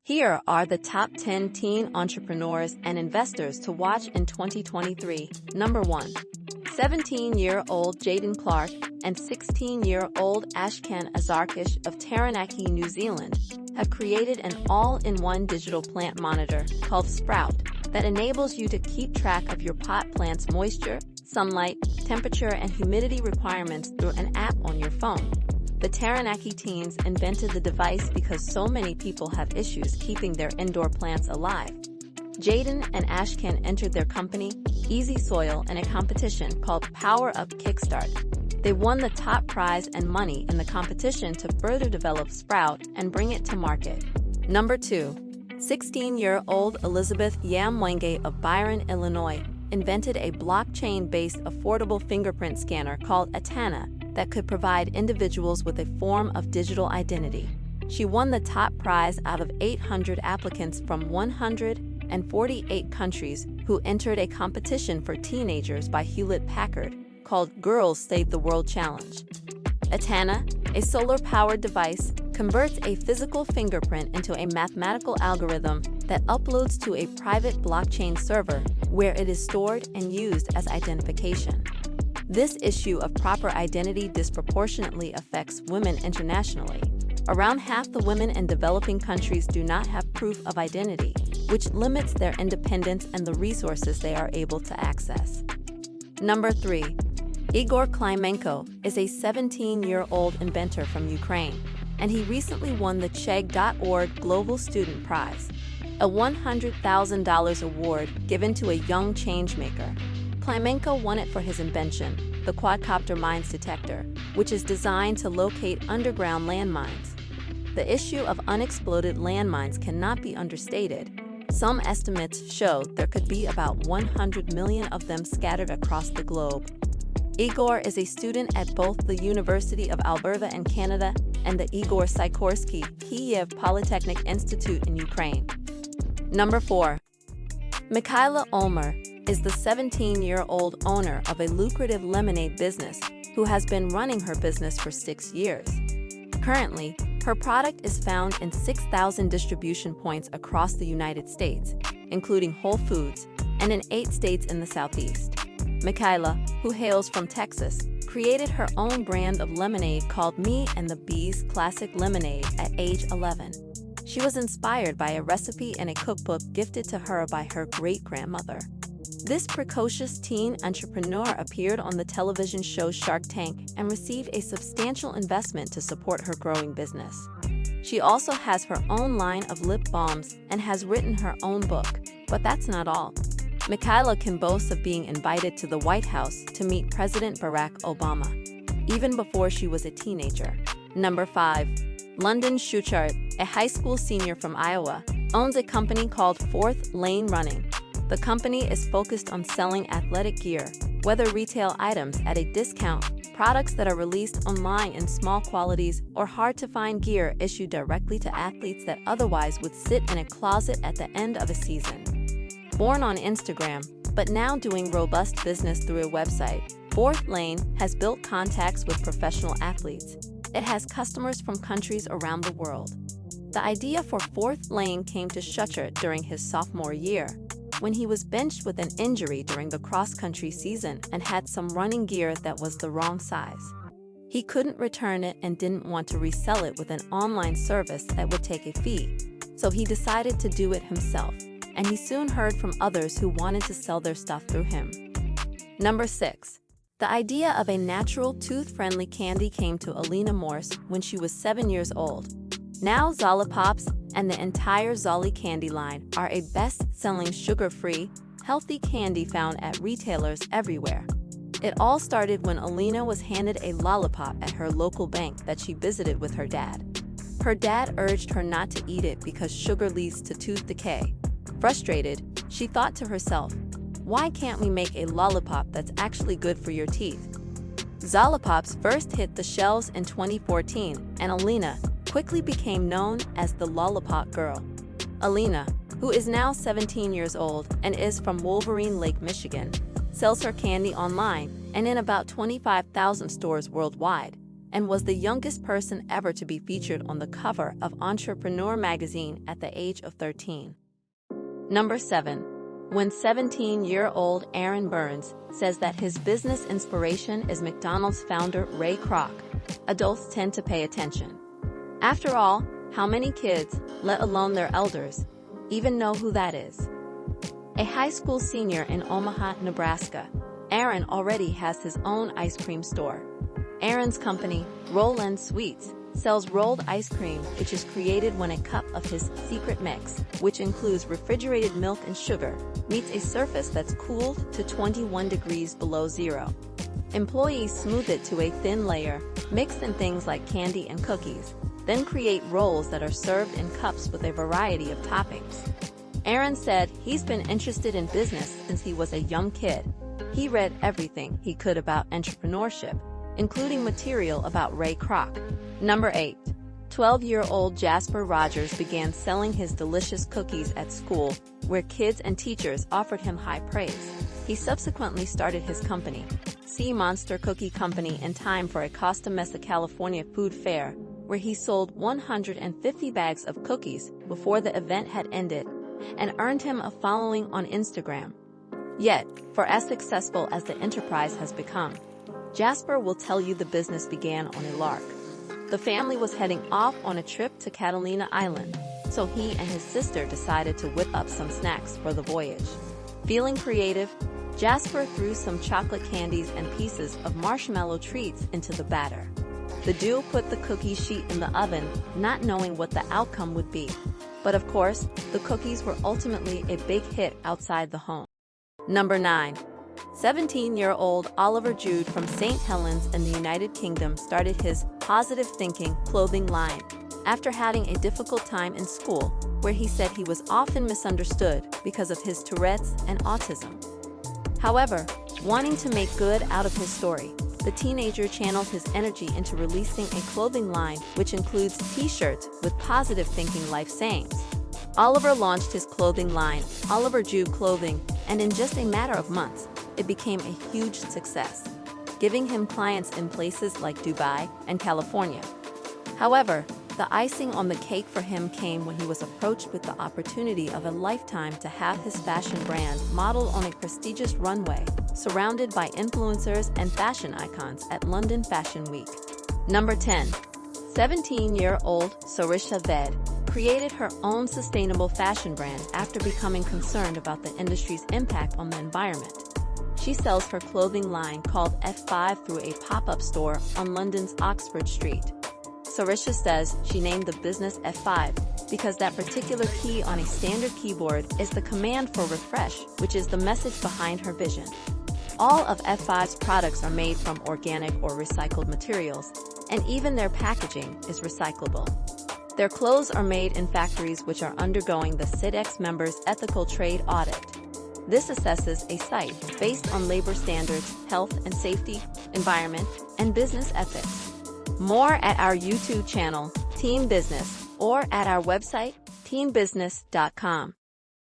Here are the top 10 teen entrepreneurs and investors to watch in 2023. Number 1. 17-year-old Jaden Clark and 16-year-old Ashkan Azarkish of Taranaki, New Zealand, have created an all-in-one digital plant monitor called Sprout that enables you to keep track of your pot plant's moisture, sunlight, temperature, and humidity requirements through an app on your phone. The Taranaki teens invented the device because so many people have issues keeping their indoor plants alive. Jaden and Ashkan entered their company, Easy Soil, in a competition called Power Up Kickstart. They won the top prize and money in the competition to further develop Sprout and bring it to market. Number 2. 16-year-old Elizabeth Yamwenge of Byron, Illinois, invented a blockchain-based affordable fingerprint scanner called Atana that could provide individuals with a form of digital identity. She won the top prize out of 800 applicants from 148 countries who entered a competition for teenagers by Hewlett-Packard called Girls Save the World Challenge. Atana, a solar-powered device, converts a physical fingerprint into a mathematical algorithm that uploads to a private blockchain server where it is stored and used as identification. This issue of proper identity disproportionately affects women internationally. Around half the women in developing countries do not have proof of identity, which limits their independence and the resources they are able to access. Number 3. Igor Klimenko is a 17-year-old inventor from Ukraine, and he recently won the Chegg.org Global Student Prize, a $100,000 award given to a young changemaker. Klimenko won it for his invention, the quadcopter mines detector, which is designed to locate underground landmines. The issue of unexploded landmines cannot be understated. Some estimates show there could be about 100 million of them scattered across the globe. Igor is a student at both the University of Alberta in Canada and the Igor Sikorsky Kyiv Polytechnic Institute in Ukraine. Number 4. Michaela is the 17-year-old owner of a lucrative lemonade business who has been running her business for 6 years. Currently, her product is found in 6,000 distribution points across the United States, including Whole Foods, and in 8 states in the Southeast. Michaela, who hails from Texas, created her own brand of lemonade called Me and the Bees Classic Lemonade at age 11. She was inspired by a recipe in a cookbook gifted to her by her great-grandmother. This precocious teen entrepreneur appeared on the television show Shark Tank and received a substantial investment to support her growing business. She also has her own line of lip balms and has written her own book. But that's not all. Michaela can boast of being invited to the White House to meet President Barack Obama, even before she was a teenager. Number 5. London Schuchart, a high school senior from Iowa, owns a company called Fourth Lane Running. The company is focused on selling athletic gear, whether retail items at a discount, products that are released online in small quantities, or hard-to-find gear issued directly to athletes that otherwise would sit in a closet at the end of a season. Born on Instagram, but now doing robust business through a website, Fourth Lane has built contacts with professional athletes. It has customers from countries around the world. The idea for Fourth Lane came to Schuchart during his sophomore year, when he was benched with an injury during the cross-country season and had some running gear that was the wrong size. He couldn't return it and didn't want to resell it with an online service that would take a fee, so he decided to do it himself, and he soon heard from others who wanted to sell their stuff through him. Number 6. The idea of a natural, tooth-friendly candy came to Alina Morse when she was 7 years old. Now Zollipops and the entire Zolly candy line are a best-selling sugar-free, healthy candy found at retailers everywhere. It all started when Alina was handed a lollipop at her local bank that she visited with her dad. Her dad urged her not to eat it because sugar leads to tooth decay. Frustrated, she thought to herself, "Why can't we make a lollipop that's actually good for your teeth?" Zollipops first hit the shelves in 2014, and Alina quickly became known as the Lollipop Girl. Alina, who is now 17 years old and is from Wolverine Lake, Michigan, sells her candy online and in about 25,000 stores worldwide, and was the youngest person ever to be featured on the cover of Entrepreneur magazine at the age of 13. Number 7. When 17-year-old Aaron Burns says that his business inspiration is McDonald's founder Ray Kroc, adults tend to pay attention. After all, how many kids, let alone their elders, even know who that is? A high school senior in Omaha, Nebraska, Aaron already has his own ice cream store. Aaron's company, Roll-In Sweets, sells rolled ice cream, which is created when a cup of his secret mix, which includes refrigerated milk and sugar, meets a surface that's cooled to 21 degrees below zero. Employees smooth it to a thin layer, mix in things like candy and cookies, then create rolls that are served in cups with a variety of toppings. Aaron said he's been interested in business since he was a young kid. He read everything he could about entrepreneurship, including material about Ray Kroc. Number 8. 12-year-old Jasper Rogers began selling his delicious cookies at school, where kids and teachers offered him high praise. He subsequently started his company, Sea Monster Cookie Company, in time for a Costa Mesa, California food fair, where he sold 150 bags of cookies before the event had ended, and earned him a following on Instagram. Yet, for as successful as the enterprise has become, Jasper will tell you the business began on a lark. The family was heading off on a trip to Catalina Island, so he and his sister decided to whip up some snacks for the voyage. Feeling creative, Jasper threw some chocolate candies and pieces of marshmallow treats into the batter. The duo put the cookie sheet in the oven, not knowing what the outcome would be. But of course, the cookies were ultimately a big hit outside the home. Number 9. 17-year-old Oliver Jude from St. Helens in the United Kingdom started his Positive Thinking clothing line after having a difficult time in school, where he said he was often misunderstood because of his Tourette's and autism. However, wanting to make good out of his story, the teenager channeled his energy into releasing a clothing line which includes t-shirts with positive thinking life sayings. Oliver launched his clothing line, Oliver Jude Clothing, and in just a matter of months, it became a huge success, giving him clients in places like Dubai and California. However, the icing on the cake for him came when he was approached with the opportunity of a lifetime to have his fashion brand modeled on a prestigious runway, surrounded by influencers and fashion icons at London Fashion Week. Number 10. 17-year-old Risha Bed created her own sustainable fashion brand after becoming concerned about the industry's impact on the environment. She sells her clothing line called F5 through a pop-up store on London's Oxford Street. Risha says she named the business F5 because that particular key on a standard keyboard is the command for refresh, which is the message behind her vision. All of F5's products are made from organic or recycled materials, and even their packaging is recyclable. Their clothes are made in factories which are undergoing the CITEX members' ethical trade audit. This assesses a site based on labor standards, health and safety, environment, and business ethics. More at our YouTube channel, Team Business, or at our website, teambusiness.com.